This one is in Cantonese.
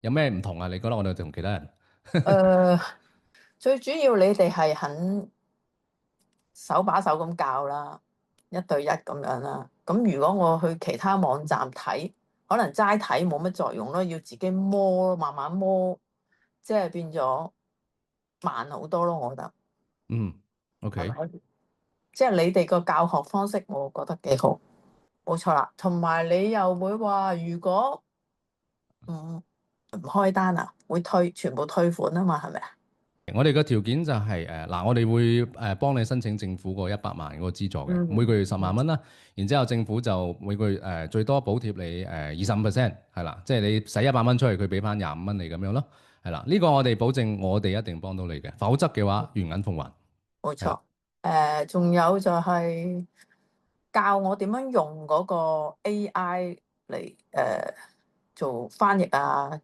有咩唔同啊？你覺得我哋同其他人？誒、最主要你哋係肯手把手咁教啦，一對一咁樣啦。咁如果我去其他網站睇，可能齋睇冇乜作用咯，要自己摸咯，慢慢摸，即係變咗慢好多咯。我覺得嗯係，OK。咪？即係你哋個教學方式，我覺得幾好，冇錯啦。同埋你又會話，如果唔開單啊，會全部退款啊嘛，係咪啊？我哋個條件就係嗱，我哋會幫你申請政府個100萬嗰個資助嘅，每個嗯月10萬蚊啦。然之後政府就每個月最多補貼你25%，係啦，即係你使100蚊出去，佢俾翻25蚊你咁樣咯，係啦。呢個我哋保證，我哋一定幫到你嘅，否則嘅話原銀奉還，係啦。冇錯。仲有就係教我點樣用嗰個 AI 嚟做翻譯啊，